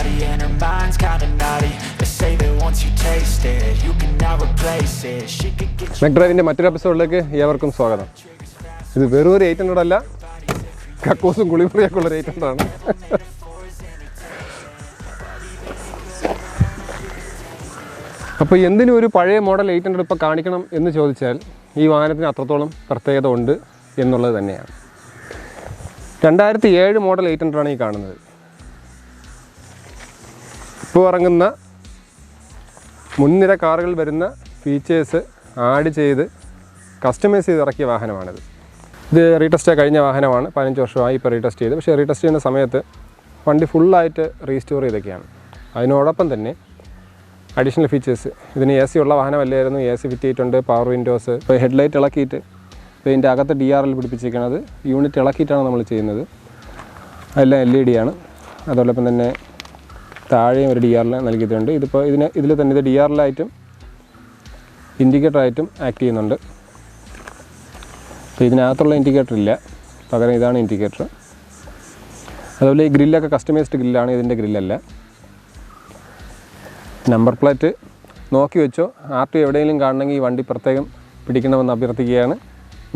body and her mind's kinda naughty. They say that once you taste it, you cannot replace it. She could get you. MechDriveന്റെ മറ്റൊരു എപ്പിസോഡിലേക്ക് ഏവർക്കും സ്വാഗതം. ഇത് വെറും ഒരു 800 അല്ല, കക്കൂസും കുളിമുറിയൊക്കെ ഉള്ള 800 ആണ്. അപ്പോൾ എന്തിനും ഒരു പഴയ മോഡൽ 800 ഇപ്പോൾ കാണിക്കണം എന്ന് ചോദിച്ചാൽ ഈ വാഹനത്തിന് അത്രത്തോളം പ്രത്യേകത ഉണ്ട് എന്നുള്ളത് തന്നെയാണ്. 2007 മോഡൽ 800 ആണ് ഈ കാണുന്നത്. ഇപ്പോൾ ഇറങ്ങുന്ന മുൻനിര കാറുകൾ വരുന്ന ഫീച്ചേഴ്സ് ആഡ് ചെയ്ത് കസ്റ്റമൈസ് ചെയ്ത് ഇറക്കിയ വാഹനമാണിത്. ഇത് റീടെസ്റ്റ് കഴിഞ്ഞ വാഹനമാണ്, 15 വർഷമായി ഇപ്പോൾ റീടെസ്റ്റ് ചെയ്ത്. പക്ഷേ റീടെസ്റ്റ് ചെയ്യുന്ന സമയത്ത് വണ്ടി ഫുള്ളായിട്ട് റീസ്റ്റോർ ചെയ്തൊക്കെയാണ്. അതിനോടൊപ്പം തന്നെ അഡീഷണൽ ഫീച്ചേഴ്സ്, ഇതിന് AC ഉള്ള വാഹനമല്ലായിരുന്നു. AC ഫിറ്റ് ചെയ്തിട്ടുണ്ട്, പവർ വിൻഡോസ്, ഇപ്പോൾ ഹെഡ്ലൈറ്റ് ഇളക്കിയിട്ട് ഇപ്പോൾ ഇതിൻ്റെ അകത്ത് DRL പിടിപ്പിച്ചിരിക്കുന്നത് യൂണിറ്റ് ഇളക്കിയിട്ടാണ് നമ്മൾ ചെയ്യുന്നത്. അതെല്ലാം LED ആണ്. അതോടൊപ്പം തന്നെ താഴെയും ഒരു DRL നൽകിയിട്ടുണ്ട്. ഇതിൽ തന്നെ ഇത് DRL ആയിട്ടും ഇൻഡിക്കേറ്ററായിട്ടും ആക്ട് ചെയ്യുന്നുണ്ട്. അപ്പോൾ ഇതിനകത്തുള്ള ഇൻഡിക്കേറ്റർ ഇല്ല, പകരം ഇതാണ് ഇൻഡിക്കേറ്റർ. അതുപോലെ ഈ ഗ്രില്ലൊക്കെ കസ്റ്റമൈസ്ഡ് ഗ്രില്ലാണ്, ഇതിൻ്റെ ഗ്രില്ലല്ല. നമ്പർ പ്ലേറ്റ് നോക്കി വെച്ചോ, RTO എവിടെയെങ്കിലും കാണണമെങ്കിൽ ഈ വണ്ടി പ്രത്യേകം പിടിക്കണമെന്ന് അഭ്യർത്ഥിക്കുകയാണ്.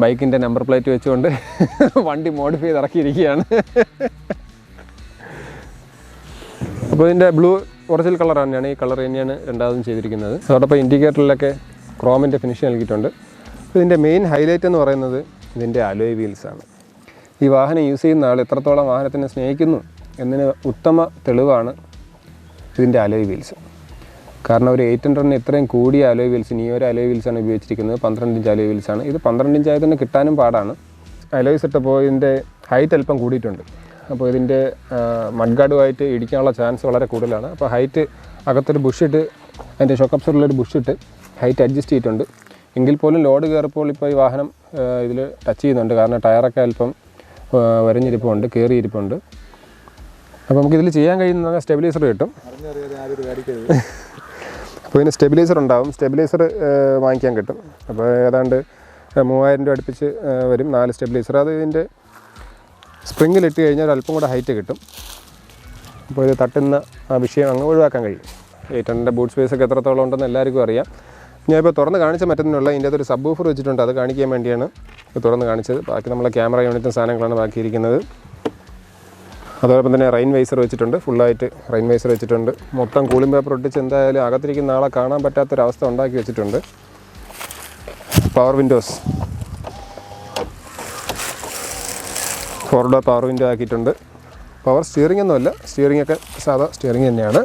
ബൈക്കിൻ്റെ നമ്പർ പ്ലേറ്റ് വെച്ചുകൊണ്ട് വണ്ടി മോഡിഫൈ ചെയ്ത് ഇറക്കിയിരിക്കുകയാണ്. അപ്പോൾ ഇതിൻ്റെ ബ്ലൂ ഒറിജിനൽ കളർ തന്നെയാണ്, ഈ കളർ തന്നെയാണ് രണ്ടാമതും ചെയ്തിരിക്കുന്നത്. അതോടൊപ്പം ഇൻഡിക്കേറ്ററിലൊക്കെ ക്രോമിൻ്റെ ഫിനിഷ് നൽകിയിട്ടുണ്ട്. ഇതിൻ്റെ മെയിൻ ഹൈലൈറ്റ് എന്ന് പറയുന്നത് ഇതിൻ്റെ അലോയ് വീൽസാണ്. ഈ വാഹനം യൂസ് ചെയ്യുന്ന ആൾ എത്രത്തോളം വാഹനത്തിനെ സ്നേഹിക്കുന്നു എന്നതിന് ഉത്തമ തെളിവാണ് ഇതിൻ്റെ അലോയ് വീൽസ്. കാരണം ഒരു 800-ന് ഇത്രയും കൂടിയ അലോയ് വീൽസ്, ഈ ഒരു അലോയ് വീൽസാണ് ഉപയോഗിച്ചിരിക്കുന്നത്. 12 ഇഞ്ച് അലോയ് വീൽസാണ്. ഇത് 12 ഇഞ്ച് ആയതിന് കിട്ടാനും പാടാണ്. അലോയ്സ് ഇട്ടപ്പോൾ ഇതിൻ്റെ ഹൈറ്റ് അല്പം കൂടിയിട്ടുണ്ട്. അപ്പോൾ ഇതിൻ്റെ മഡ്ഗാർഡുമായിട്ട് ഇടിക്കാനുള്ള ചാൻസ് വളരെ കൂടുതലാണ്. അപ്പോൾ ഹൈറ്റ് അകത്തൊരു ബുഷിട്ട്, അതിൻ്റെ ഷോക്ക് അബ്സോർബറിലൊരു ബുഷിട്ട് ഹൈറ്റ് അഡ്ജസ്റ്റ് ചെയ്തിട്ടുണ്ട്. എങ്കിൽ പോലും ലോഡ് കയറിയപ്പോൾ ഇപ്പോൾ ഈ വാഹനം ഇതിൽ ടച്ച് ചെയ്യുന്നുണ്ട്. കാരണം ടയറൊക്കെ അല്പം വരഞ്ഞിരിപ്പുണ്ട്, കയറിയിരിപ്പുണ്ട്. അപ്പോൾ നമുക്കിതിൽ ചെയ്യാൻ കഴിയുന്ന സ്റ്റെബിലൈസർ കിട്ടും. അപ്പോൾ ഇതിന് സ്റ്റെബിലൈസർ ഉണ്ടാവും. സ്റ്റെബിലൈസർ വാങ്ങിക്കാൻ കിട്ടും. അപ്പോൾ ഏതാണ്ട് 3000 രൂപ അടുപ്പിച്ച് വരും 4 സ്റ്റെബിലൈസർ. അത് ഇതിൻ്റെ സ്പ്രിങ്ങിലിട്ട് കഴിഞ്ഞാൽ അല്പം കൂടെ ഹൈറ്റ് കിട്ടും. അപ്പോൾ ഇത് തട്ടുന്ന ആ വിഷയം അങ്ങ് ഒഴിവാക്കാൻ കഴിയും. 800-ൻ്റെ ബൂട്ട് സ്പേസൊക്കെ എത്രത്തോളം ഉണ്ടെന്ന് എല്ലാവർക്കും അറിയാം. ഞാനിപ്പോൾ തുറന്ന് കാണിച്ച മറ്റൊന്നിനുള്ള ഇതിൻ്റെ അകത്തൊരു സബ് വൂഫർ വെച്ചിട്ടുണ്ട്. അത് കാണിക്കാൻ വേണ്ടിയാണ് തുറന്ന് കാണിച്ചത്. ബാക്കി നമ്മളെ ക്യാമറ യൂണിറ്റും സാധനങ്ങളാണ് ബാക്കിയിരിക്കുന്നത്. അതോടൊപ്പം തന്നെ റെയിൻ വൈസർ വെച്ചിട്ടുണ്ട്, ഫുള്ളായിട്ട് റെയിൻ വൈസർ വെച്ചിട്ടുണ്ട്. മൊത്തം കൂളിംഗ് പേപ്പർ ഒട്ടിച്ച് എന്തായാലും അകത്തിരിക്കുന്ന ആളെ കാണാൻ പറ്റാത്തൊരവസ്ഥ ഉണ്ടാക്കി വെച്ചിട്ടുണ്ട്. Power Windows, 4 door power window ആക്കിയിട്ടുണ്ട്. പവർ സ്റ്റിയറിംഗ് ഒന്നുമല്ല, സ്റ്റിയറിംഗ് ഒക്കെ സാധാ സ്റ്റിയറിംഗ് തന്നെയാണ്.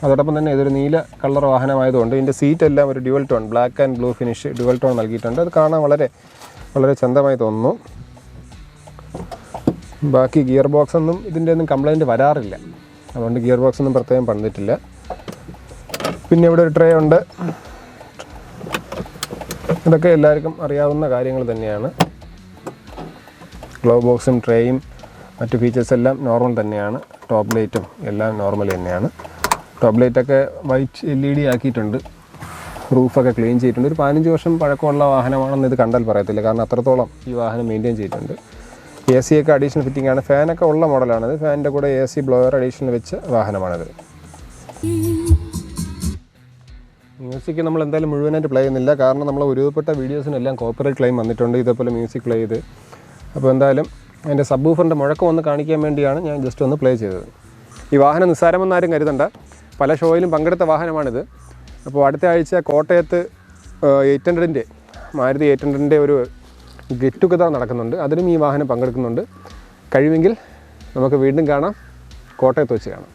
അതോടൊപ്പം തന്നെ ഇതൊരു നീല കളർ വാഹനമായതുകൊണ്ട് ഇതിൻ്റെ സീറ്റെല്ലാം ഒരു dual tone, black and blue finish dual tone നൽകിയിട്ടുണ്ട്. അത് കാണാൻ വളരെ വളരെ ചന്തമായി തോന്നുന്നു. ബാക്കി ഗിയർ ബോക്സ് ഒന്നും ഇതിൻ്റെ ഒന്നും കംപ്ലൈൻറ്റ് വരാറില്ല, അതുകൊണ്ട് ഗിയർ ബോക്സ് ഒന്നും പ്രത്യേകം പണിതിട്ടില്ല. പിന്നെ ഇവിടെ ഒരു ട്രേ ഉണ്ട്. ഇതൊക്കെ എല്ലാവർക്കും അറിയാവുന്ന കാര്യങ്ങൾ തന്നെയാണ്. ഗ്ലോ ബോക്സും ട്രേയും മറ്റു ഫീച്ചേഴ്സ് എല്ലാം നോർമൽ തന്നെയാണ്. ടോപ്പ് ലൈറ്റും എല്ലാം നോർമൽ തന്നെയാണ്. ടോപ്പ് ലൈറ്റൊക്കെ വൈറ്റ് LED ആക്കിയിട്ടുണ്ട്. റൂഫൊക്കെ ക്ലീൻ ചെയ്തിട്ടുണ്ട്. ഒരു 15 വർഷം പഴക്കമുള്ള വാഹനമാണെന്ന് ഇത് കണ്ടാൽ പറയത്തില്ല, കാരണം അത്രത്തോളം ഈ വാഹനം മെയിൻറ്റെയിൻ ചെയ്തിട്ടുണ്ട്. AC ഒക്കെ അഡീഷണൽ ഫിറ്റിംഗ് ആണ്. ഫാനൊക്കെ ഉള്ള മോഡലാണിത്. ഫാനിൻ്റെ കൂടെ AC ബ്ലോയർ അഡീഷണൽ വെച്ച വാഹനമാണിത്. മ്യൂസിക് നമ്മൾ എന്തായാലും മുഴുവനായിട്ട് പ്ലേ ചെയ്യുന്നില്ല, കാരണം നമ്മൾ ഒരുപ്പെട്ട വീഡിയോസിനെല്ലാം കോപ്പറേറ്റ് ക്ലെയിം വന്നിട്ടുണ്ട് ഇതേപോലെ മ്യൂസിക് പ്ലേ ചെയ്ത്. അപ്പോൾ എന്തായാലും അതിൻ്റെ സബ് വൂഫറിൻ്റെ മുഴക്കം ഒന്ന് കാണിക്കാൻ വേണ്ടിയാണ് ഞാൻ ജസ്റ്റ് ഒന്ന് പ്ലേ ചെയ്തത്. ഈ വാഹനം നിസ്സാരമെന്നാരും കരുതണ്ട, പല ഷോയിലും പങ്കെടുത്ത വാഹനമാണിത്. അപ്പോൾ അടുത്ത ആഴ്ച കോട്ടയത്ത് 800-ൻ്റെ മാരുതി 800-ൻ്റെ ഒരു ഗെറ്റ് ടുഗദർ നടക്കുന്നുണ്ട്. അതിലും ഈ വാഹനം പങ്കെടുക്കുന്നുണ്ട്. കഴിവെങ്കിൽ നമുക്ക് വീണ്ടും കാണാം, കോട്ടയത്ത് വെച്ച് കാണാം.